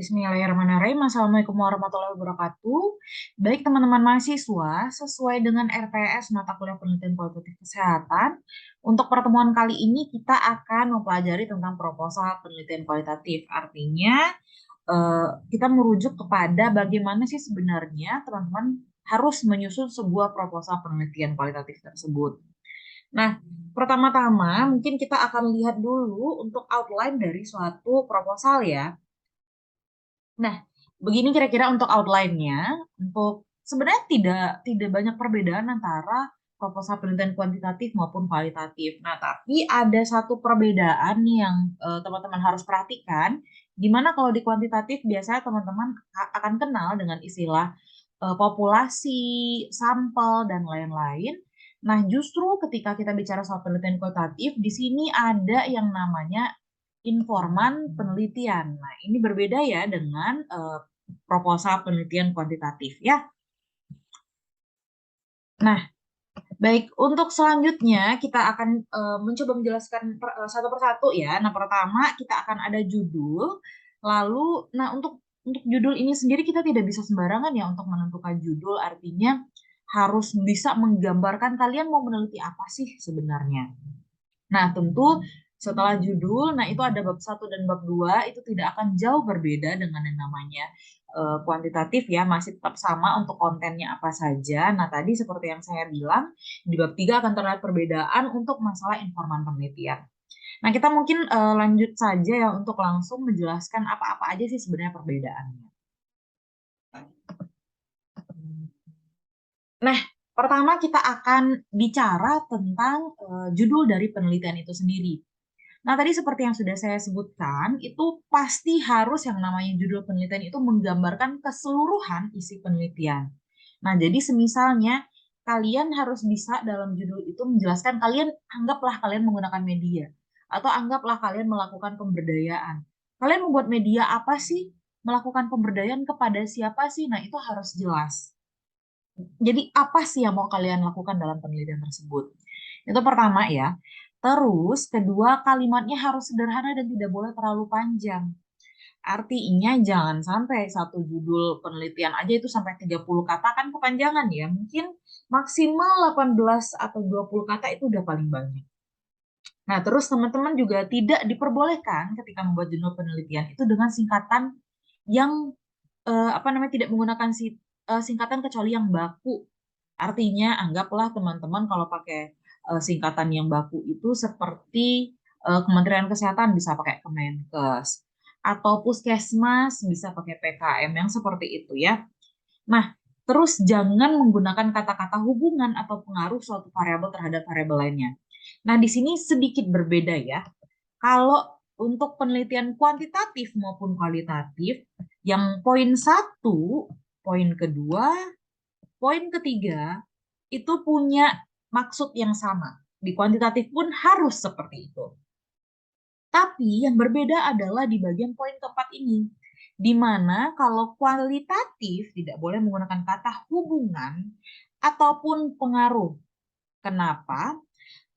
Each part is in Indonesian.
Bismillahirrahmanirrahim. Assalamualaikum warahmatullahi wabarakatuh. Baik teman-teman mahasiswa, sesuai dengan RPS mata kuliah penelitian kualitatif kesehatan, untuk pertemuan kali ini kita akan mempelajari tentang proposal penelitian kualitatif. Artinya kita merujuk kepada bagaimana sih sebenarnya teman-teman harus menyusun sebuah proposal penelitian kualitatif tersebut. Nah, pertama-tama mungkin kita akan lihat dulu untuk outline dari suatu proposal ya. Nah, begini kira-kira untuk outline-nya. Untuk sebenarnya tidak banyak perbedaan antara proposal penelitian kuantitatif maupun kualitatif. Nah, tapi ada satu perbedaan nih yang teman-teman harus perhatikan, di mana kalau di kuantitatif biasanya teman-teman akan kenal dengan istilah populasi, sampel, dan lain-lain. Nah, justru ketika kita bicara soal penelitian kualitatif, di sini ada yang namanya informan penelitian. Nah, ini berbeda ya dengan proposal penelitian kuantitatif ya. Nah, baik untuk selanjutnya kita akan mencoba menjelaskan satu persatu ya. Nah, pertama kita akan ada judul. Lalu, nah untuk judul ini sendiri kita tidak bisa sembarangan ya untuk menentukan judul. Artinya harus bisa menggambarkan kalian mau meneliti apa sih sebenarnya. Nah, tentu setelah judul, nah itu ada bab 1 dan bab 2 itu tidak akan jauh berbeda dengan yang namanya kuantitatif ya, masih tetap sama untuk kontennya apa saja. Nah, tadi seperti yang saya bilang, di bab 3 akan terlihat perbedaan untuk masalah informan penelitian. Nah, kita mungkin lanjut saja ya untuk langsung menjelaskan apa-apa aja sih sebenarnya perbedaannya. Nah, pertama kita akan bicara tentang judul dari penelitian itu sendiri. Nah, tadi seperti yang sudah saya sebutkan, itu pasti harus yang namanya judul penelitian itu menggambarkan keseluruhan isi penelitian. Nah, jadi semisalnya kalian harus bisa dalam judul itu menjelaskan kalian anggaplah kalian menggunakan media atau anggaplah kalian melakukan pemberdayaan. Kalian membuat media apa sih? Melakukan pemberdayaan kepada siapa sih? Nah, itu harus jelas. Jadi apa sih yang mau kalian lakukan dalam penelitian tersebut? Itu pertama ya. Terus kedua kalimatnya harus sederhana dan tidak boleh terlalu panjang. Artinya jangan sampai satu judul penelitian aja itu sampai 30 kata kan kepanjangan ya. Mungkin maksimal 18 atau 20 kata itu udah paling banyak. Nah, terus teman-teman juga tidak diperbolehkan ketika membuat judul penelitian itu dengan singkatan yang apa namanya tidak menggunakan singkatan kecuali yang baku. Artinya anggaplah teman-teman kalau pakai singkatan yang baku itu seperti Kementerian Kesehatan bisa pakai Kemenkes atau Puskesmas bisa pakai PKM yang seperti itu ya. Nah, terus jangan menggunakan kata-kata hubungan atau pengaruh suatu variabel terhadap variabel lainnya. Nah, di sini sedikit berbeda ya. Kalau untuk penelitian kuantitatif maupun kualitatif, yang poin 1, poin kedua, poin ketiga, itu punya maksud yang sama. Di kuantitatif pun harus seperti itu. Tapi yang berbeda adalah di bagian poin keempat ini, di mana kalau kualitatif tidak boleh menggunakan kata hubungan ataupun pengaruh. Kenapa?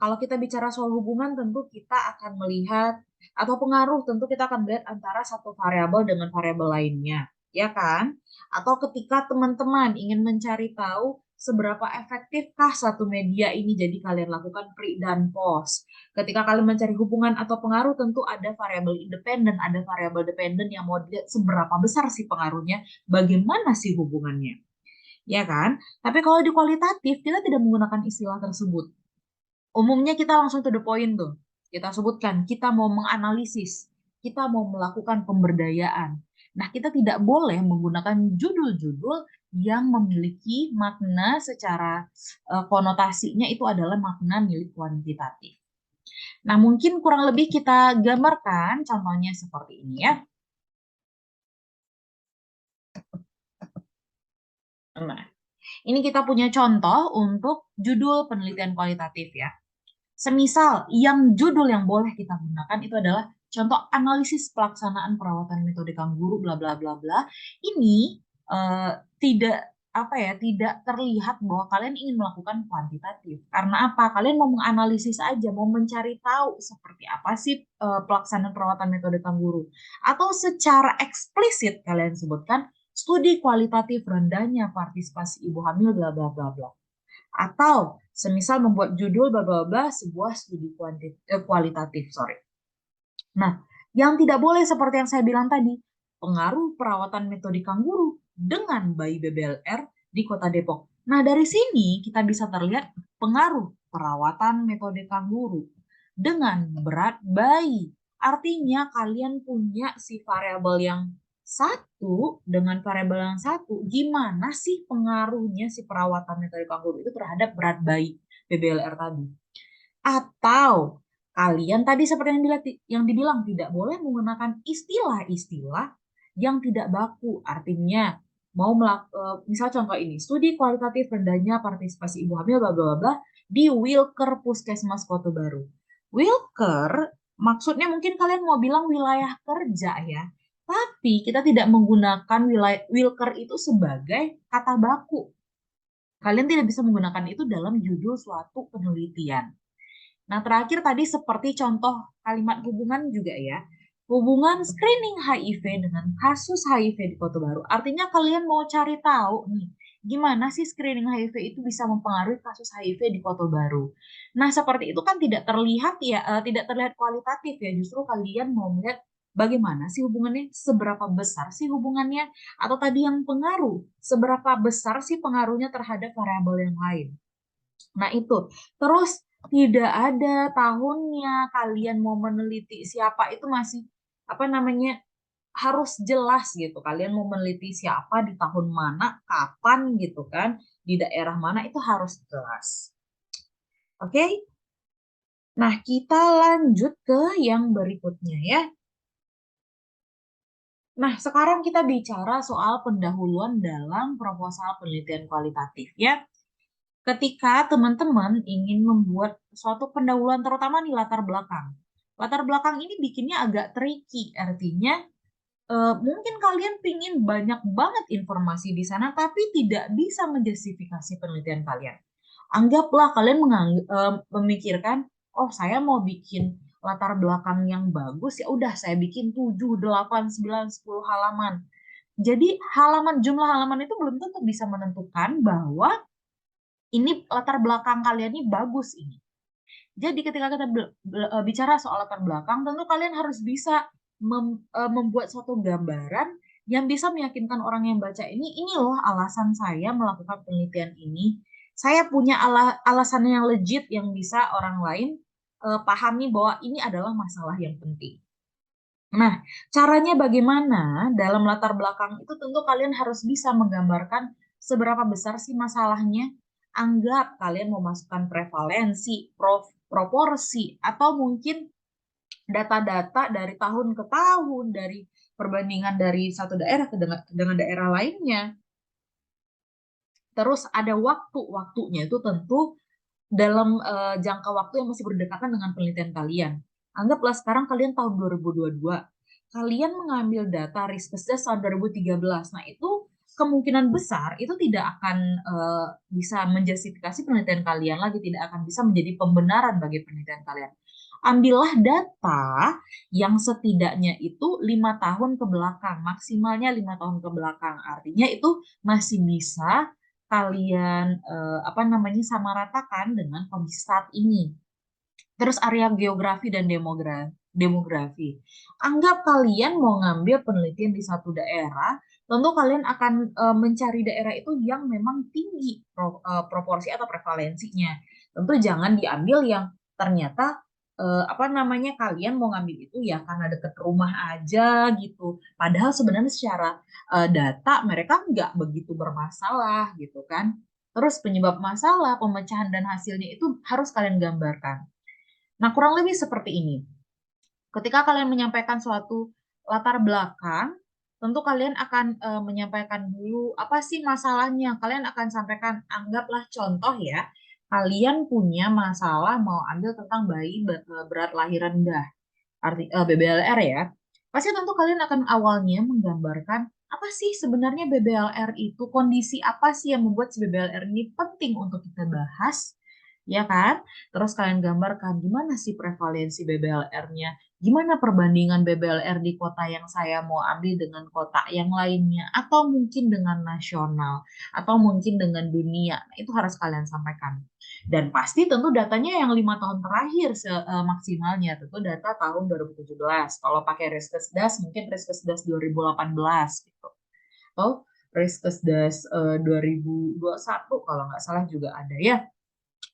Kalau kita bicara soal hubungan, tentu kita akan melihat, atau pengaruh, tentu kita akan melihat antara satu variabel dengan variabel lainnya, ya kan? Atau ketika teman-teman ingin mencari tahu seberapa efektifkah satu media ini, jadi kalian lakukan pre dan post. Ketika kalian mencari hubungan atau pengaruh, tentu ada variabel independen, ada variabel dependen yang mau dilihat seberapa besar sih pengaruhnya, bagaimana sih hubungannya, ya kan? Tapi kalau di kualitatif, kita tidak menggunakan istilah tersebut. Umumnya kita langsung to the point tuh. Kita sebutkan, kita mau menganalisis, kita mau melakukan pemberdayaan. Nah, kita tidak boleh menggunakan judul-judul yang memiliki makna secara konotasinya itu adalah makna milik kuantitatif. Nah, mungkin kurang lebih kita gambarkan contohnya seperti ini ya. Nah, ini kita punya contoh untuk judul penelitian kualitatif ya. Semisal yang judul yang boleh kita gunakan itu adalah contoh analisis pelaksanaan perawatan metode kangguru bla bla bla bla. Ini tidak apa ya, tidak terlihat bahwa kalian ingin melakukan kuantitatif. Karena apa? Kalian mau menganalisis aja, mau mencari tahu seperti apa sih pelaksanaan perawatan metode kanguru. Atau secara eksplisit kalian sebutkan studi kualitatif rendahnya partisipasi ibu hamil bla bla bla bla. Atau semisal membuat judul bla bla bla sebuah studi kualitatif, sorry. Nah, yang tidak boleh seperti yang saya bilang tadi, pengaruh perawatan metode kanguru dengan bayi BBLR di Kota Depok. Nah, dari sini kita bisa terlihat pengaruh perawatan metode kanguru dengan berat bayi. Artinya kalian punya si variabel yang satu dengan variabel yang satu, gimana sih pengaruhnya si perawatan metode kanguru itu terhadap berat bayi BBLR tadi? Atau kalian tadi seperti yang dibilang tidak boleh menggunakan istilah-istilah yang tidak baku. Artinya misal contoh ini, studi kualitatif rendahnya partisipasi ibu hamil bla bla bla di Wilker Puskesmas Kota Baru. Wilker maksudnya mungkin kalian mau bilang wilayah kerja ya. Tapi kita tidak menggunakan wilayah Wilker itu sebagai kata baku. Kalian tidak bisa menggunakan itu dalam judul suatu penelitian. Nah, terakhir tadi seperti contoh kalimat hubungan juga ya. Hubungan screening HIV dengan kasus HIV di Kota Baru. Artinya kalian mau cari tahu nih, gimana sih screening HIV itu bisa mempengaruhi kasus HIV di Kota Baru. Nah, seperti itu kan tidak terlihat ya, tidak terlihat kualitatif ya. Justru kalian mau melihat bagaimana sih hubungannya, seberapa besar sih hubungannya, atau tadi yang pengaruh, seberapa besar sih pengaruhnya terhadap variabel yang lain. Nah, itu. Terus tidak ada tahunnya kalian mau meneliti siapa itu masih apa namanya harus jelas gitu. Kalian mau meneliti siapa di tahun mana, kapan gitu kan, di daerah mana itu harus jelas. Oke? Nah, kita lanjut ke yang berikutnya ya. Nah, sekarang kita bicara soal pendahuluan dalam proposal penelitian kualitatif ya. Ketika teman-teman ingin membuat suatu pendahuluan terutama di latar belakang. Latar belakang ini bikinnya agak tricky, artinya mungkin kalian pingin banyak banget informasi di sana tapi tidak bisa menjustifikasi penelitian kalian. Anggaplah kalian memikirkan, oh saya mau bikin latar belakang yang bagus, ya udah saya bikin 7, 8, 9, 10 halaman. Jadi jumlah halaman itu belum tentu bisa menentukan bahwa ini latar belakang kalian ini bagus ini. Jadi ketika kita bicara soal latar belakang, tentu kalian harus bisa membuat suatu gambaran yang bisa meyakinkan orang yang baca ini loh alasan saya melakukan penelitian ini. Saya punya alasan yang legit yang bisa orang lain pahami bahwa ini adalah masalah yang penting. Nah, caranya bagaimana dalam latar belakang itu tentu kalian harus bisa menggambarkan seberapa besar sih masalahnya. Anggap kalian memasukkan prevalensi, proporsi, atau mungkin data-data dari tahun ke tahun, dari perbandingan dari satu daerah dengan daerah lainnya. Terus ada waktunya itu tentu dalam jangka waktu yang masih berdekatan dengan penelitian kalian. Anggaplah sekarang kalian tahun 2022. Kalian mengambil data Riskesdas tahun 2013. Nah, itu kemungkinan besar itu tidak akan bisa menjustifikasi penelitian kalian lagi, tidak akan bisa menjadi pembenaran bagi penelitian kalian. Ambillah data yang setidaknya itu 5 tahun ke belakang, maksimalnya 5 tahun ke belakang. Artinya itu masih bisa kalian samaratakan dengan kondisi saat ini. Terus area geografi dan demografi. Anggap kalian mau ngambil penelitian di satu daerah, tentu kalian akan mencari daerah itu yang memang tinggi proporsi atau prevalensinya. Tentu jangan diambil yang ternyata kalian mau ngambil itu ya karena deket rumah aja gitu. Padahal sebenarnya secara data mereka nggak begitu bermasalah gitu kan. Terus penyebab masalah, pemecahan dan hasilnya itu harus kalian gambarkan. Nah, kurang lebih seperti ini. Ketika kalian menyampaikan suatu latar belakang, tentu kalian akan menyampaikan dulu apa sih masalahnya. Kalian akan sampaikan, anggaplah contoh ya, kalian punya masalah mau ambil tentang bayi berat lahir rendah, BBLR ya. Pasti tentu kalian akan awalnya menggambarkan apa sih sebenarnya BBLR itu, kondisi apa sih yang membuat si BBLR ini penting untuk kita bahas, ya kan? Terus kalian gambarkan gimana sih prevalensi BBLR-nya, gimana perbandingan BBLR di kota yang saya mau ambil dengan kota yang lainnya, atau mungkin dengan nasional, atau mungkin dengan dunia. Nah, itu harus kalian sampaikan. Dan pasti tentu datanya yang 5 tahun terakhir maksimalnya, tentu data tahun 2017. Kalau pakai Riskesdas, mungkin Riskesdas 2018 gitu. Atau Riskesdas 2021 kalau nggak salah juga ada ya.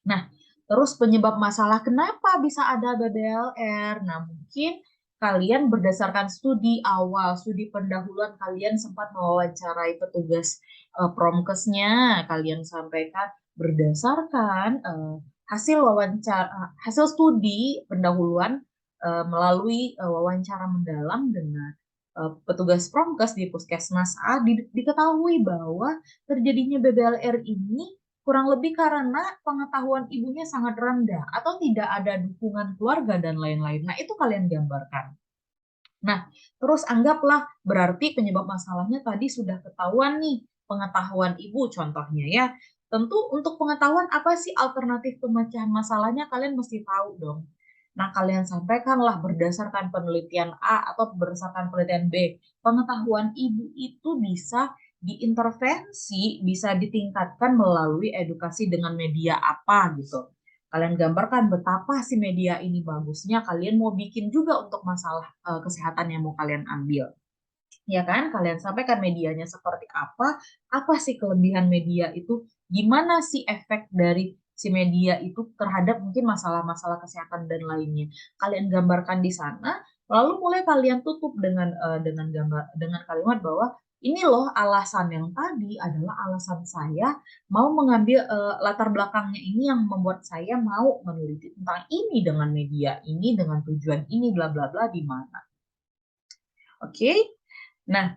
Nah, terus penyebab masalah kenapa bisa ada BBLR? Nah, mungkin kalian berdasarkan studi awal, studi pendahuluan kalian sempat mewawancarai petugas Promkesnya, kalian sampaikan berdasarkan hasil wawancara, hasil studi pendahuluan melalui wawancara mendalam dengan petugas Promkes di Puskesmas A diketahui bahwa terjadinya BBLR ini kurang lebih karena pengetahuan ibunya sangat rendah atau tidak ada dukungan keluarga dan lain-lain. Nah, itu kalian gambarkan. Nah, terus anggaplah berarti penyebab masalahnya tadi sudah ketahuan nih, pengetahuan ibu contohnya ya. Tentu untuk pengetahuan apa sih alternatif pemecahan masalahnya kalian mesti tahu dong. Nah, kalian sampaikanlah berdasarkan penelitian A atau berdasarkan penelitian B. Pengetahuan ibu itu bisa diintervensi, bisa ditingkatkan melalui edukasi dengan media apa gitu. Kalian gambarkan betapa si media ini bagusnya, kalian mau bikin juga untuk masalah kesehatan yang mau kalian ambil. Ya kan, kalian sampaikan medianya seperti apa sih kelebihan media itu, gimana sih efek dari si media itu terhadap mungkin masalah-masalah kesehatan dan lainnya. Kalian gambarkan di sana, lalu mulai kalian tutup dengan gambar dengan kalimat bahwa ini loh alasan yang tadi adalah alasan saya mau mengambil latar belakangnya ini yang membuat saya mau meneliti tentang ini dengan media ini dengan tujuan ini bla bla bla di mana. Oke. Nah,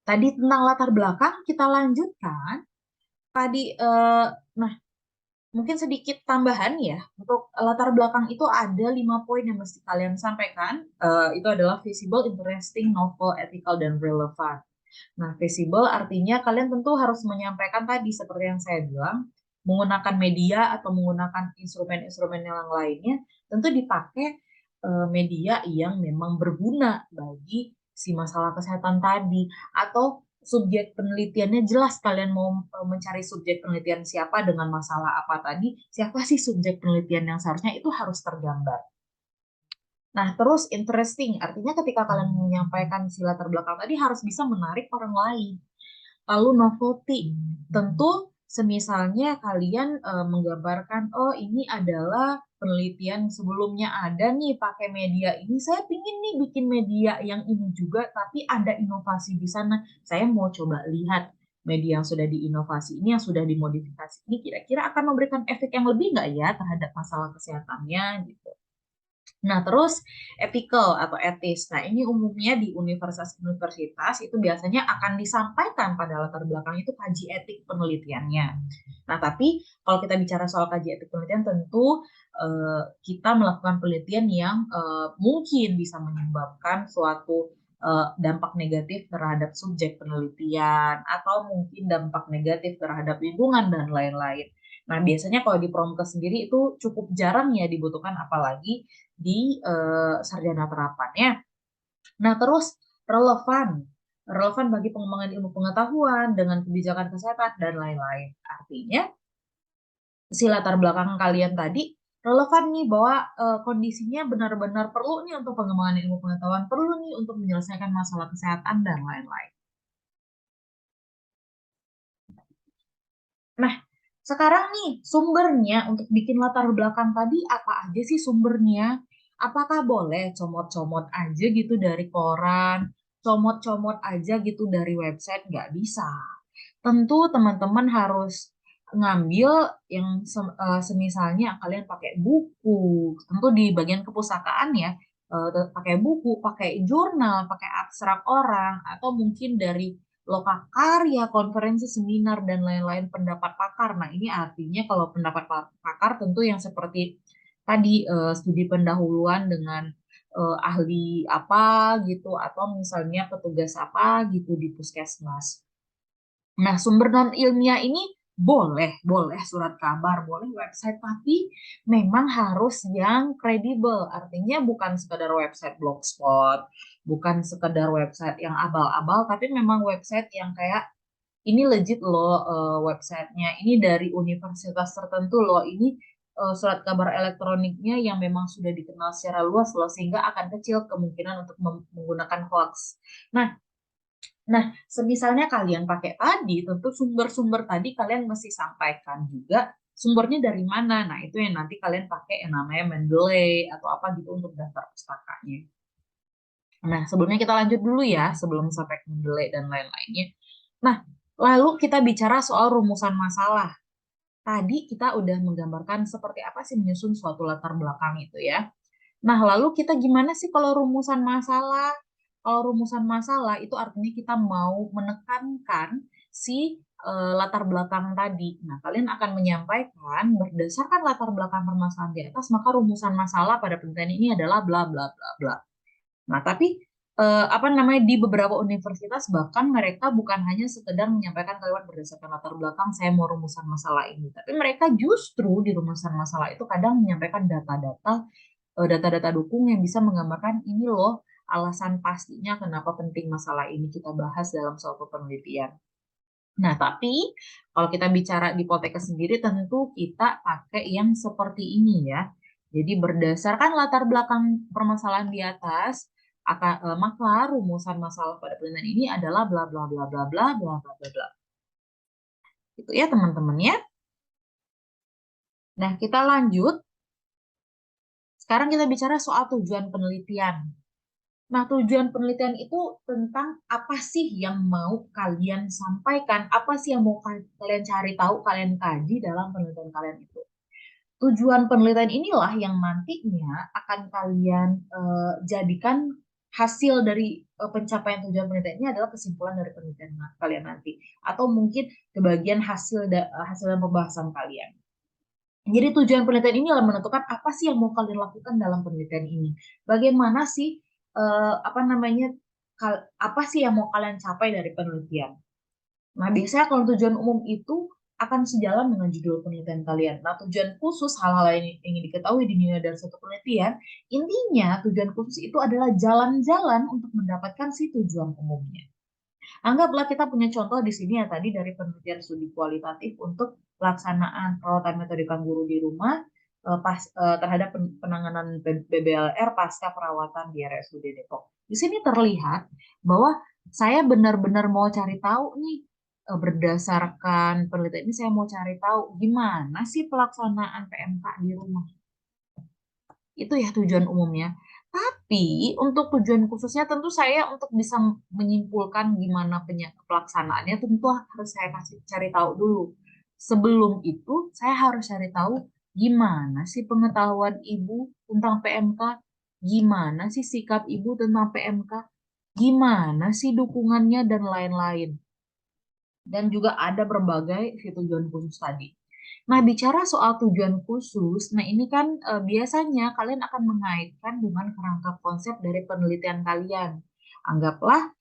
tadi tentang latar belakang kita lanjutkan. Tadi, nah mungkin sedikit tambahan ya untuk latar belakang itu ada 5 poin yang mesti kalian sampaikan. Itu adalah visible, interesting, novel, ethical, dan relevant. Nah, visible artinya kalian tentu harus menyampaikan tadi seperti yang saya bilang, menggunakan media atau menggunakan instrumen-instrumen yang lainnya, tentu dipakai media yang memang berguna bagi si masalah kesehatan tadi, atau subjek penelitiannya jelas kalian mau mencari subjek penelitian siapa dengan masalah apa tadi, siapa sih subjek penelitian yang seharusnya itu harus tergambar. Nah, terus interesting, artinya ketika kalian menyampaikan si latar belakang tadi harus bisa menarik orang lain. Lalu novelty, tentu semisalnya kalian menggambarkan, oh ini adalah penelitian sebelumnya ada nih pakai media ini, saya pingin nih bikin media yang ini juga, tapi ada inovasi di sana. Saya mau coba lihat media yang sudah diinovasi ini, yang sudah dimodifikasi ini, kira-kira akan memberikan efek yang lebih nggak ya terhadap masalah kesehatannya gitu. Nah, terus ethical atau etis. Nah, ini umumnya di universitas-universitas itu biasanya akan disampaikan pada latar belakang itu kaji etik penelitiannya. Nah, tapi kalau kita bicara soal kaji etik penelitian, tentu kita melakukan penelitian yang mungkin bisa menyebabkan suatu dampak negatif terhadap subjek penelitian atau mungkin dampak negatif terhadap lingkungan dan lain-lain. Nah, biasanya kalau di Promkes sendiri itu cukup jarang ya dibutuhkan, apalagi di sarjana terapannya. Nah, terus relevan, relevan bagi pengembangan ilmu pengetahuan dengan kebijakan kesehatan dan lain-lain. Artinya, si latar belakang kalian tadi relevan nih bahwa kondisinya benar-benar perlu nih untuk pengembangan ilmu pengetahuan, perlu nih untuk menyelesaikan masalah kesehatan dan lain-lain. Nah, sekarang nih sumbernya untuk bikin latar belakang tadi apa aja sih sumbernya? Apakah boleh comot-comot aja gitu dari koran, comot-comot aja gitu dari website? Nggak bisa. Tentu teman-teman harus ngambil yang semisalnya kalian pakai buku, tentu di bagian kepustakaan ya, pakai buku, pakai jurnal, pakai abstrak orang, atau mungkin dari lokakarya, konferensi, seminar, dan lain-lain pendapat pakar. Nah, ini artinya kalau pendapat pakar tentu yang seperti tadi studi pendahuluan dengan ahli apa gitu atau misalnya petugas apa gitu di puskesmas. Nah, sumber non ilmiah ini boleh surat kabar, boleh website, tapi memang harus yang kredibel. Artinya bukan sekedar website blogspot, bukan sekedar website yang abal-abal, tapi memang website yang kayak ini legit loh, websitenya, ini dari universitas tertentu loh, ini surat kabar elektroniknya yang memang sudah dikenal secara luas loh, sehingga akan kecil kemungkinan untuk menggunakan hoax. Nah, Nah, semisalnya kalian pakai tadi, tentu sumber-sumber tadi kalian mesti sampaikan juga sumbernya dari mana. Nah, itu yang nanti kalian pakai yang namanya Mendeley atau apa gitu untuk daftar pustakanya. Nah, sebelumnya kita lanjut dulu ya, sebelum sampai ke Mendeley dan lain-lainnya. Nah, lalu kita bicara soal rumusan masalah. Tadi kita udah menggambarkan seperti apa sih menyusun suatu latar belakang itu ya. Nah, lalu kita gimana sih kalau rumusan masalah? Kalau rumusan masalah itu artinya kita mau menekankan si latar belakang tadi. Nah, kalian akan menyampaikan berdasarkan latar belakang permasalahan di atas, maka rumusan masalah pada penelitian ini adalah bla bla bla bla. Nah, tapi apa namanya di beberapa universitas bahkan mereka bukan hanya sekedar menyampaikan kalimat berdasarkan latar belakang saya mau rumusan masalah ini, tapi mereka justru di rumusan masalah itu kadang menyampaikan data-data dukung yang bisa menggambarkan ini loh alasan pastinya kenapa penting masalah ini kita bahas dalam suatu penelitian. Nah, tapi kalau kita bicara di Poltekkes sendiri tentu kita pakai yang seperti ini ya. Jadi berdasarkan latar belakang permasalahan di atas, maka rumusan masalah pada penelitian ini adalah bla bla bla bla bla bla bla bla bla. Itu ya teman-teman ya. Nah, kita lanjut. Sekarang kita bicara soal tujuan penelitian. Nah, tujuan penelitian itu tentang apa sih yang mau kalian sampaikan, apa sih yang mau kalian cari tahu, kalian kaji dalam penelitian kalian itu. Tujuan penelitian inilah yang nantinya akan kalian jadikan hasil dari pencapaian tujuan penelitian ini adalah kesimpulan dari penelitian kalian nanti, atau mungkin kebagian hasil dan pembahasan kalian. Jadi tujuan penelitian ini adalah menentukan apa sih yang mau kalian lakukan dalam penelitian ini. Bagaimana sih apa namanya apa sih yang mau kalian capai dari penelitian. Nah, biasanya kalau tujuan umum itu akan sejalan dengan judul penelitian kalian. Nah, tujuan khusus hal-hal yang ingin diketahui dinilai dari suatu penelitian, intinya tujuan khusus itu adalah jalan-jalan untuk mendapatkan si tujuan umumnya. Anggaplah kita punya contoh di sini ya tadi dari penelitian studi kualitatif untuk pelaksanaan perawatan metodika guru di rumah terhadap penanganan BBLR pasca perawatan di RSUD Depok. Di sini terlihat bahwa saya benar-benar mau cari tahu nih berdasarkan penelitian ini saya mau cari tahu gimana sih pelaksanaan PMK di rumah. Itu ya tujuan umumnya. Tapi untuk tujuan khususnya tentu saya untuk bisa menyimpulkan gimana pelaksanaannya tentu harus saya kasih cari tahu dulu. Sebelum itu saya harus cari tahu gimana sih pengetahuan ibu tentang PMK, gimana sih sikap ibu tentang PMK, gimana sih dukungannya dan lain-lain. Dan juga ada berbagai tujuan khusus tadi. Nah, bicara soal tujuan khusus, nah ini kan biasanya kalian akan mengaitkan dengan kerangka konsep dari penelitian kalian. Anggaplah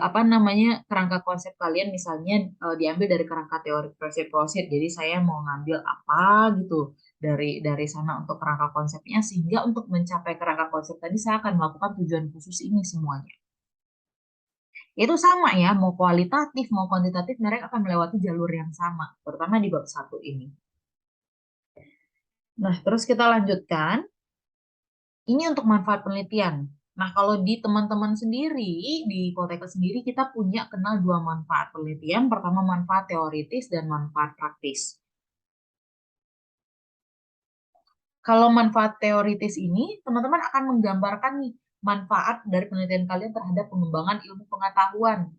apa namanya kerangka konsep kalian misalnya diambil dari kerangka teori resiprosity. Jadi saya mau ngambil apa gitu dari sana untuk kerangka konsepnya sehingga untuk mencapai kerangka konsep tadi saya akan melakukan tujuan khusus ini semuanya. Itu sama ya, mau kualitatif, mau kuantitatif, mereka akan melewati jalur yang sama, terutama di bab satu ini. Nah, terus kita lanjutkan. Ini untuk manfaat penelitian. Nah, kalau di teman-teman sendiri, di Poltekkes sendiri, kita punya kenal dua manfaat penelitian. Pertama, manfaat teoritis dan manfaat praktis. Kalau manfaat teoritis ini, teman-teman akan menggambarkan nih manfaat dari penelitian kalian terhadap pengembangan ilmu pengetahuan.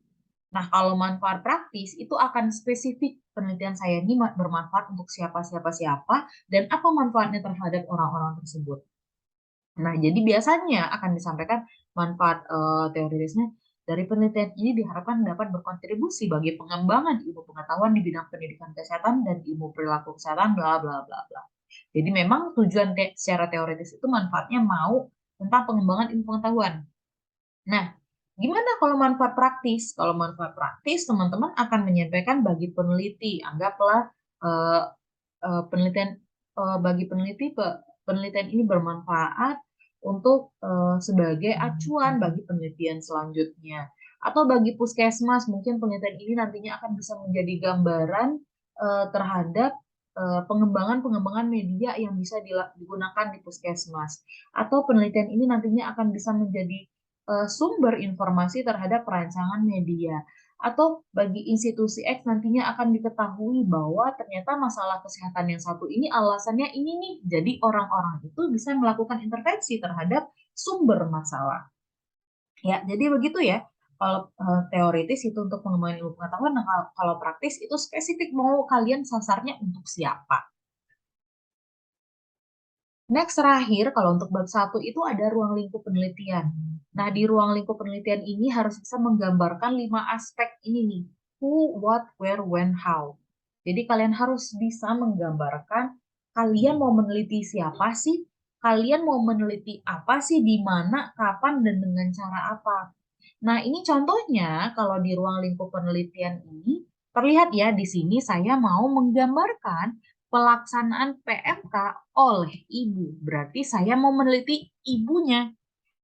Nah, kalau manfaat praktis itu akan spesifik penelitian saya ini bermanfaat untuk siapa dan apa manfaatnya terhadap orang-orang tersebut. Nah, jadi biasanya akan disampaikan manfaat teoritisnya dari penelitian ini diharapkan dapat berkontribusi bagi pengembangan ilmu pengetahuan di bidang pendidikan kesehatan dan ilmu perilaku kesehatan bla bla bla bla. Jadi memang tujuan secara teoritis itu manfaatnya mau tentang pengembangan ilmu pengetahuan. Nah, gimana kalau manfaat praktis? Kalau manfaat praktis, teman-teman akan menyampaikan bagi peneliti. Anggaplah eh, penelitian bagi peneliti penelitian ini bermanfaat untuk sebagai acuan bagi penelitian selanjutnya. Atau bagi puskesmas, mungkin penelitian ini nantinya akan bisa menjadi gambaran terhadap pengembangan-pengembangan media yang bisa digunakan di puskesmas. Atau penelitian ini nantinya akan bisa menjadi sumber informasi terhadap perancangan media. Atau bagi institusi X nantinya akan diketahui bahwa ternyata masalah kesehatan yang satu ini alasannya ini nih. Jadi orang-orang itu bisa melakukan intervensi terhadap sumber masalah. Ya, jadi begitu ya. Kalau teoritis itu untuk pengembangan ilmu pengetahuan, nah kalau praktis itu spesifik mau kalian sasarnya untuk siapa. Next terakhir, kalau untuk bab 1 itu ada ruang lingkup penelitian. Nah, di ruang lingkup penelitian ini harus bisa menggambarkan 5 aspek ini nih. Who, what, where, when, how. Jadi kalian harus bisa menggambarkan kalian mau meneliti siapa sih, kalian mau meneliti apa sih, di mana, kapan, dan dengan cara apa. Nah, ini contohnya kalau di ruang lingkup penelitian ini, terlihat ya di sini saya mau menggambarkan pelaksanaan PMK oleh ibu. Berarti saya mau meneliti ibunya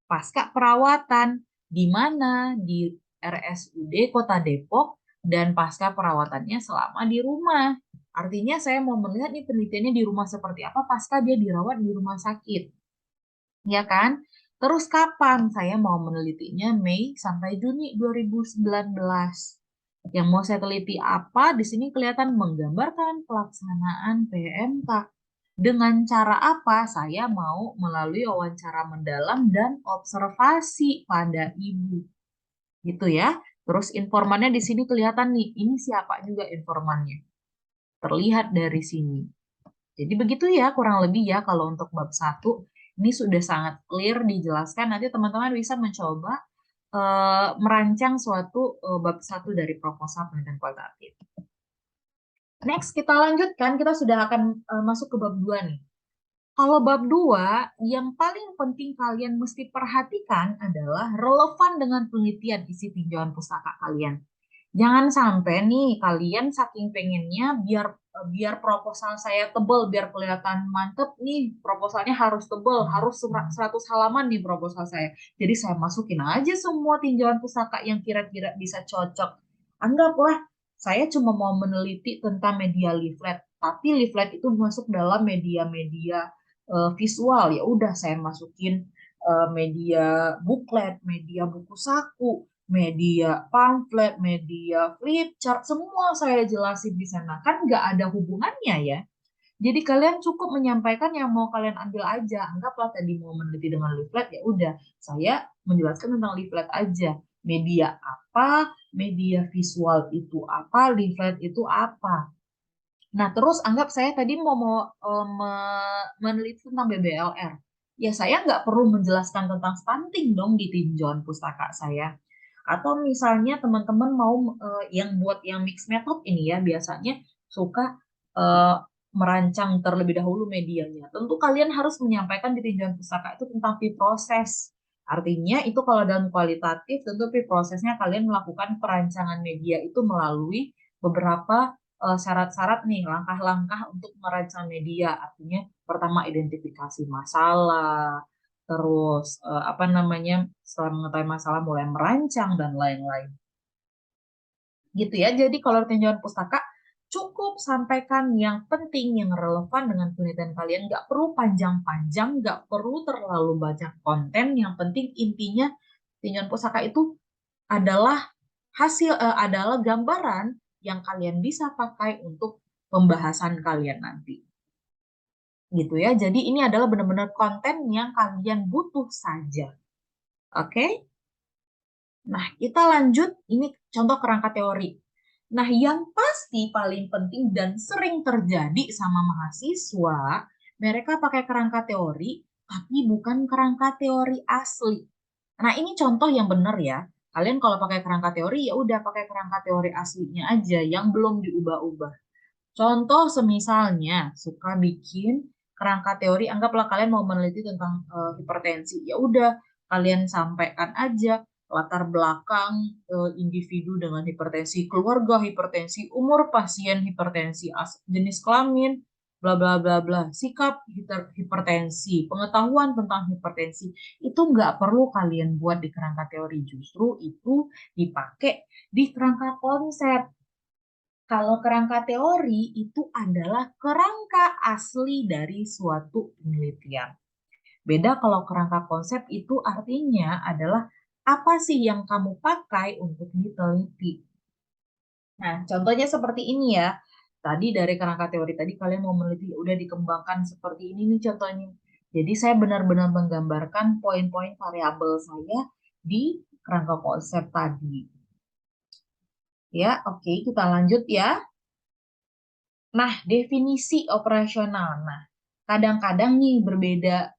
pasca perawatan di mana di RSUD Kota Depok dan pasca perawatannya selama di rumah. Artinya saya mau melihat nih penelitiannya di rumah seperti apa pasca dia dirawat di rumah sakit. Ya kan? Terus kapan saya mau menelitinya? Mei sampai Juni 2019. Yang mau saya teliti apa? Di sini kelihatan menggambarkan pelaksanaan PMK. Dengan cara apa? Saya mau melalui wawancara mendalam dan observasi pada ibu. Gitu ya. Terus informannya di sini kelihatan nih. Ini siapa juga informannya. Terlihat dari sini. Jadi begitu ya kurang lebih ya kalau untuk bab 1 ini sudah sangat clear dijelaskan. Nanti teman-teman bisa mencoba merancang suatu bab 1 dari proposal penelitian kualitatif. Next kita lanjutkan, kita sudah akan masuk ke bab 2 nih. Kalau bab 2 yang paling penting kalian mesti perhatikan adalah relevan dengan penelitian isi tinjauan pustaka kalian. Jangan sampai nih kalian saking pengennya biar biar proposal saya tebel, biar kelihatan mantep nih proposalnya harus tebel, harus 100 halaman nih proposal saya. Jadi saya masukin aja semua tinjauan pustaka yang kira-kira bisa cocok. Anggaplah saya cuma mau meneliti tentang media leaflet, tapi leaflet itu masuk dalam media-media visual. Ya udah saya masukin media booklet, media buku saku, media pamflet, media flip chart, semua saya jelasin di sana. Kan nggak ada hubungannya ya. Jadi kalian cukup menyampaikan yang mau kalian ambil aja. Anggaplah tadi mau meneliti dengan leaflet, ya udah saya menjelaskan tentang leaflet aja. Media apa, media visual itu apa, leaflet itu apa. Nah, terus anggap saya tadi mau meneliti tentang BBLR. Ya, saya nggak perlu menjelaskan tentang stunting dong di tinjauan pustaka saya. Atau misalnya teman-teman mau yang buat yang mixed method ini ya, biasanya suka eh, merancang terlebih dahulu medianya. Tentu kalian harus menyampaikan di tinjauan pustaka itu tentang proses. Artinya itu kalau dalam kualitatif, tentu prosesnya kalian melakukan perancangan media itu melalui beberapa syarat-syarat nih, langkah-langkah untuk merancang media. Artinya pertama identifikasi masalah, terus apa namanya setelah mengetahui masalah mulai merancang dan lain-lain. Gitu ya. Jadi kalau tinjauan pustaka cukup sampaikan yang penting, yang relevan dengan penelitian kalian. Nggak perlu panjang-panjang, nggak perlu terlalu banyak konten. Yang penting intinya tinjauan pustaka itu adalah adalah gambaran yang kalian bisa pakai untuk pembahasan kalian nanti. Gitu ya. Jadi ini adalah benar-benar konten yang kalian butuh saja. Oke? Nah, kita lanjut. Ini contoh kerangka teori. Nah, yang pasti paling penting dan sering terjadi sama mahasiswa, mereka pakai kerangka teori, tapi bukan kerangka teori asli. Nah, ini contoh yang benar ya. Kalian kalau pakai kerangka teori, ya udah pakai kerangka teori aslinya aja, yang belum diubah-ubah. Contoh semisalnya, suka bikin kerangka teori, anggaplah kalian mau meneliti tentang hipertensi. Ya udah, kalian sampaikan aja latar belakang individu dengan hipertensi, keluarga hipertensi, umur pasien hipertensi, jenis kelamin, bla bla bla bla, sikap hipertensi, pengetahuan tentang hipertensi, itu nggak perlu kalian buat di kerangka teori, justru itu dipakai di kerangka konsep. Kalau kerangka teori itu adalah kerangka asli dari suatu penelitian. Beda kalau kerangka konsep itu artinya adalah apa sih yang kamu pakai untuk diteliti. Nah, contohnya seperti ini ya. Tadi dari kerangka teori tadi kalian mau meneliti, udah dikembangkan seperti ini nih contohnya. Jadi saya benar-benar menggambarkan poin-poin variabel saya di kerangka konsep tadi. Ya, oke, kita lanjut ya. Nah, definisi operasional. Nah, kadang-kadang nih berbeda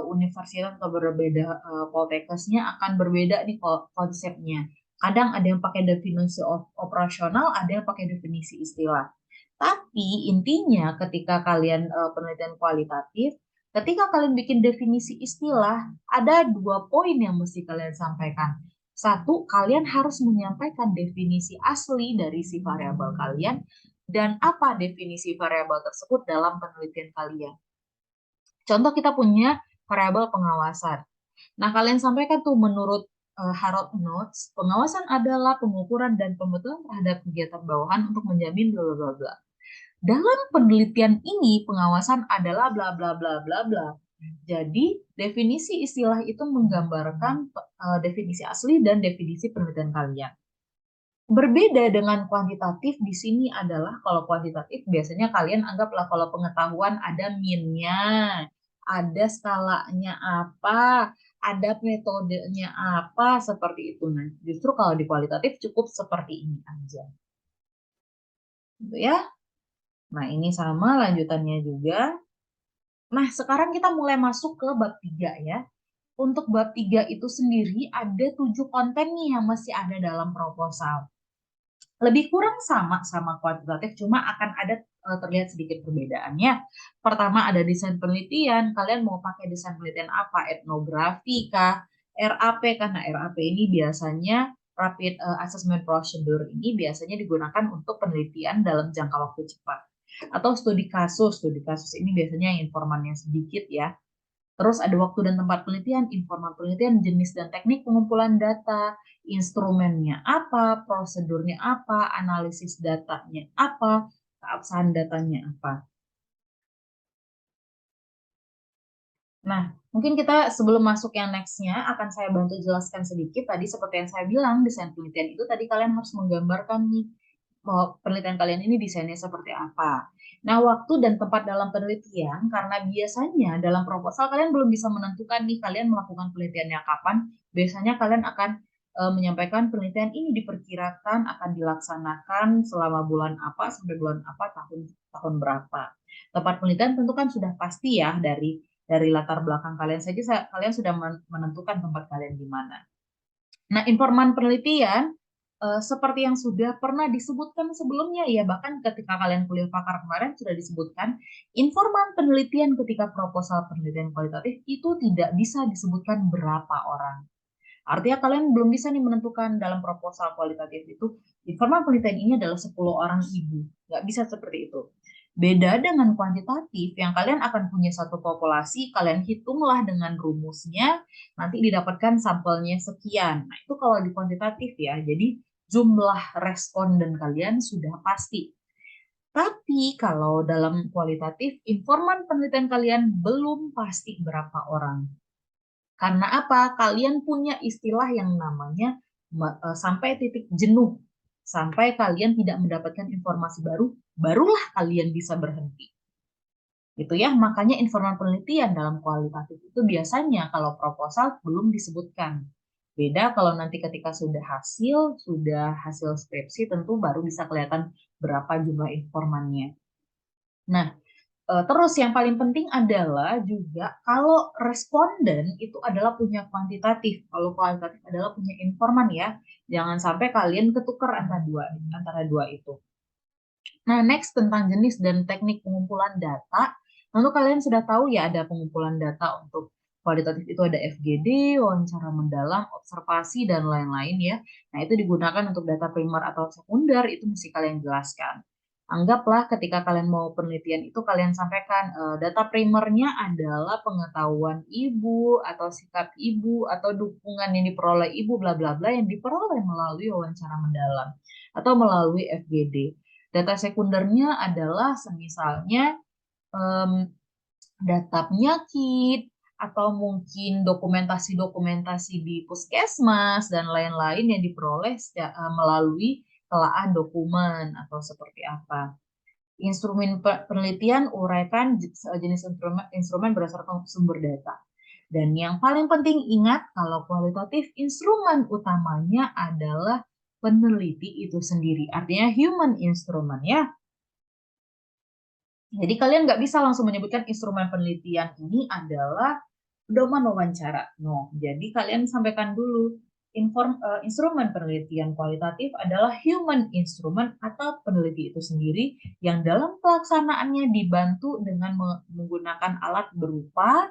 universitas atau berbeda poltekkesnya akan berbeda nih konsepnya. Kadang ada yang pakai definisi operasional, ada yang pakai definisi istilah. Tapi intinya ketika kalian penelitian kualitatif, ketika kalian bikin definisi istilah, ada 2 poin yang mesti kalian sampaikan. Satu, kalian harus menyampaikan definisi asli dari si variabel kalian dan apa definisi variabel tersebut dalam penelitian kalian. Contoh kita punya variabel pengawasan. Nah, kalian sampaikan tuh menurut Harrod Notes, pengawasan adalah pengukuran dan pembetulan terhadap kegiatan bawahan untuk menjamin bla bla bla bla. Dalam penelitian ini pengawasan adalah bla bla bla bla bla. Jadi, definisi istilah itu menggambarkan definisi asli dan definisi penelitian kalian. Berbeda dengan kuantitatif di sini adalah kalau kuantitatif biasanya kalian anggaplah kalau pengetahuan ada min-nya, ada skalanya apa, ada metodenya apa, seperti itu. Nah, justru kalau di kualitatif cukup seperti ini aja. Gitu ya. Nah, ini sama lanjutannya juga. Nah, sekarang kita mulai masuk ke bab 3 ya. Untuk bab 3 itu sendiri ada 7 konten nih yang masih ada dalam proposal. Lebih kurang sama kuantitatif, cuma akan ada terlihat sedikit perbedaannya. Pertama ada desain penelitian, kalian mau pakai desain penelitian apa? Etnografi kah? RAP, karena RAP ini biasanya Rapid Assessment Procedure ini biasanya digunakan untuk penelitian dalam jangka waktu cepat. Atau studi kasus ini biasanya informannya sedikit ya. Terus ada waktu dan tempat penelitian, informan penelitian, jenis dan teknik pengumpulan data, instrumennya apa, prosedurnya apa, analisis datanya apa, keabsahan datanya apa. Nah, mungkin kita sebelum masuk yang next-nya akan saya bantu jelaskan sedikit. Tadi seperti yang saya bilang, desain penelitian itu tadi kalian harus menggambarkan nih penelitian kalian ini desainnya seperti apa. Nah, waktu dan tempat dalam penelitian, karena biasanya dalam proposal kalian belum bisa menentukan nih kalian melakukan penelitiannya kapan, biasanya kalian akan menyampaikan penelitian ini diperkirakan akan dilaksanakan selama bulan apa sampai bulan apa, tahun berapa. Tempat penelitian tentu kan sudah pasti ya dari latar belakang kalian saja kalian sudah menentukan tempat kalian di mana. Nah, informan penelitian seperti yang sudah pernah disebutkan sebelumnya ya, bahkan ketika kalian kuliah pakar kemarin sudah disebutkan, informan penelitian ketika proposal penelitian kualitatif itu tidak bisa disebutkan berapa orang. Artinya kalian belum bisa nih menentukan dalam proposal kualitatif itu informan penelitian ini adalah 10 orang ibu. Nggak bisa seperti itu. Beda dengan kuantitatif yang kalian akan punya satu populasi, kalian hitunglah dengan rumusnya, nanti didapatkan sampelnya sekian. Nah, itu kalau di kuantitatif ya. Jadi jumlah responden kalian sudah pasti. Tapi kalau dalam kualitatif, informan penelitian kalian belum pasti berapa orang. Karena apa? Kalian punya istilah yang namanya sampai titik jenuh. Sampai kalian tidak mendapatkan informasi baru, barulah kalian bisa berhenti. Gitu ya, makanya informan penelitian dalam kualitatif itu biasanya kalau proposal belum disebutkan. Beda kalau nanti ketika sudah hasil skripsi tentu baru bisa kelihatan berapa jumlah informannya. Nah, terus yang paling penting adalah juga kalau responden itu adalah punya kuantitatif, kalau kualitatif adalah punya informan ya. Jangan sampai kalian ketukar antara dua itu. Nah, next tentang jenis dan teknik pengumpulan data. Tentu kalian sudah tahu ya ada pengumpulan data untuk kualitatif itu ada FGD, wawancara mendalam, observasi, dan lain-lain ya. Nah, itu digunakan untuk data primer atau sekunder, itu mesti kalian jelaskan. Anggaplah ketika kalian mau penelitian itu kalian sampaikan data primernya adalah pengetahuan ibu atau sikap ibu atau dukungan yang diperoleh ibu bla bla bla yang diperoleh melalui wawancara mendalam atau melalui FGD. Data sekundernya adalah semisalnya em, data penyakit atau mungkin dokumentasi-dokumentasi di puskesmas dan lain-lain yang diperoleh melalui telaah dokumen atau seperti apa. Instrumen penelitian uraikan jenis instrumen berdasarkan sumber data. Dan yang paling penting ingat kalau kualitatif instrumen utamanya adalah peneliti itu sendiri. Artinya human instrument ya. Jadi kalian nggak bisa langsung menyebutkan instrumen penelitian ini adalah pedoman wawancara. No, jadi kalian sampaikan dulu instrumen penelitian kualitatif adalah human instrument atau peneliti itu sendiri yang dalam pelaksanaannya dibantu dengan menggunakan alat berupa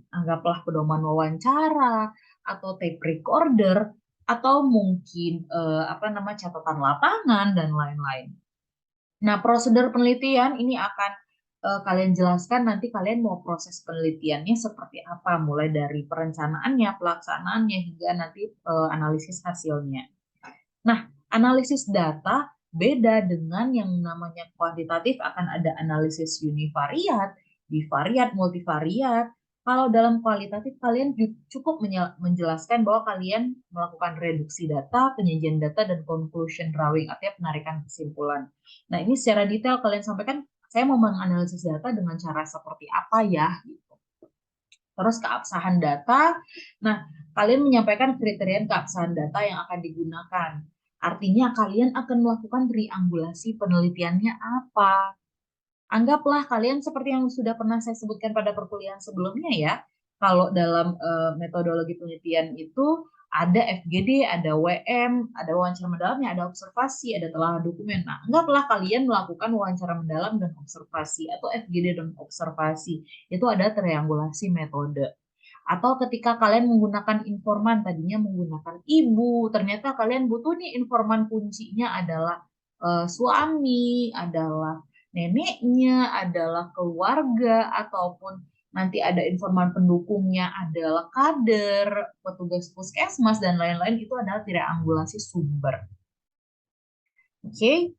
anggaplah pedoman wawancara atau tape recorder atau mungkin apa nama catatan lapangan dan lain-lain. Nah, prosedur penelitian ini akan kalian jelaskan nanti kalian mau proses penelitiannya seperti apa, mulai dari perencanaannya, pelaksanaannya, hingga nanti analisis hasilnya. Nah, analisis data beda dengan yang namanya kuantitatif akan ada analisis univariat, bivariat, multivariat. Kalau dalam kualitatif kalian cukup menjelaskan bahwa kalian melakukan reduksi data, penyajian data, dan conclusion drawing, artinya penarikan kesimpulan. Nah, ini secara detail kalian sampaikan, saya mau menganalisis data dengan cara seperti apa ya, gitu. Terus keabsahan data, nah kalian menyampaikan kriteria keabsahan data yang akan digunakan. Artinya kalian akan melakukan triangulasi penelitiannya apa. Anggaplah kalian seperti yang sudah pernah saya sebutkan pada perkuliahan sebelumnya ya. Kalau dalam metodologi penelitian itu ada FGD, ada WM, ada wawancara mendalamnya, ada observasi, ada telah dokumen. Nah, anggaplah kalian melakukan wawancara mendalam dan observasi atau FGD dan observasi. Itu ada triangulasi metode. Atau ketika kalian menggunakan informan, tadinya menggunakan ibu, ternyata kalian butuh nih informan kuncinya adalah suami, adalah neneknya, adalah keluarga, ataupun nanti ada informan pendukungnya adalah kader, petugas puskesmas, dan lain-lain, itu adalah triangulasi sumber. Oke.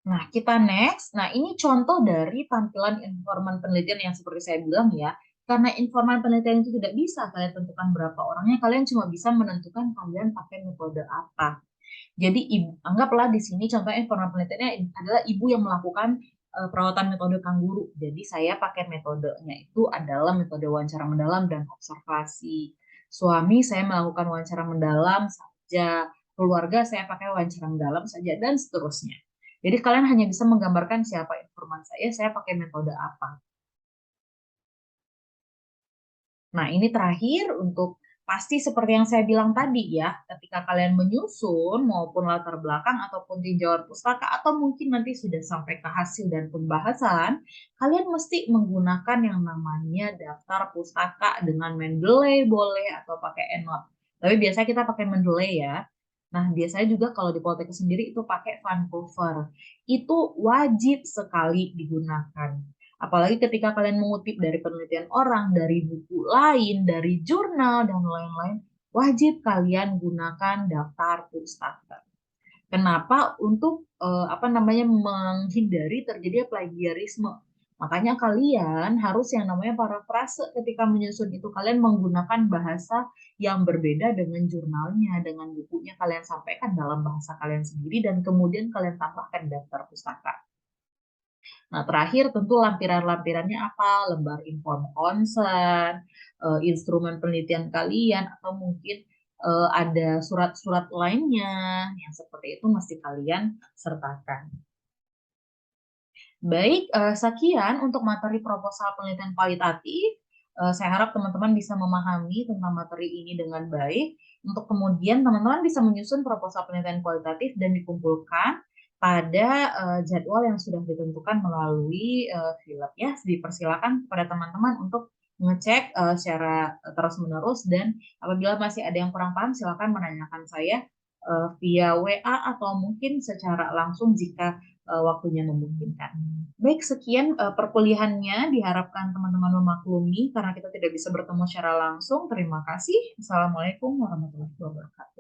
Nah, kita next. Nah, ini contoh dari tampilan informan penelitian yang seperti saya bilang ya. Karena informan penelitian itu tidak bisa kalian tentukan berapa orangnya, kalian cuma bisa menentukan kalian pakai metode apa. Jadi anggaplah di sini contohnya informan penelitiannya adalah ibu yang melakukan perawatan metode kanguru. Jadi saya pakai metodenya itu adalah metode wawancara mendalam dan observasi. Suami saya melakukan wawancara mendalam saja. Keluarga saya pakai wawancara mendalam saja dan seterusnya. Jadi kalian hanya bisa menggambarkan siapa informan saya pakai metode apa. Nah, ini terakhir untuk pasti seperti yang saya bilang tadi ya, ketika kalian menyusun maupun latar belakang ataupun tinjauan pustaka atau mungkin nanti sudah sampai ke hasil dan pembahasan, kalian mesti menggunakan yang namanya daftar pustaka dengan Mendeley boleh atau pakai EndNote. Tapi biasanya kita pakai Mendeley ya. Nah, biasanya juga kalau di Poltekkes sendiri itu pakai Vancouver. Itu wajib sekali digunakan. Apalagi ketika kalian mengutip dari penelitian orang, dari buku lain, dari jurnal, dan lain-lain, wajib kalian gunakan daftar pustaka. Kenapa? Untuk apa namanya menghindari terjadi plagiarisme. Makanya kalian harus yang namanya parafrase ketika menyusun itu kalian menggunakan bahasa yang berbeda dengan jurnalnya, dengan bukunya kalian sampaikan dalam bahasa kalian sendiri dan kemudian kalian tambahkan daftar pustaka. Nah, terakhir tentu lampiran-lampirannya apa? Lembar inform consent, instrumen penelitian kalian, atau mungkin ada surat-surat lainnya yang seperti itu mesti kalian sertakan. Baik, sekian untuk materi proposal penelitian kualitatif. Saya harap teman-teman bisa memahami tentang materi ini dengan baik. Untuk kemudian teman-teman bisa menyusun proposal penelitian kualitatif dan dikumpulkan pada jadwal yang sudah ditentukan melalui film ya. Dipersilakan kepada teman-teman untuk ngecek secara terus-menerus, dan apabila masih ada yang kurang paham silakan menanyakan saya via WA atau mungkin secara langsung jika waktunya memungkinkan. Baik, sekian perkuliahannya. Diharapkan teman-teman memaklumi karena kita tidak bisa bertemu secara langsung. Terima kasih. Assalamualaikum warahmatullahi wabarakatuh.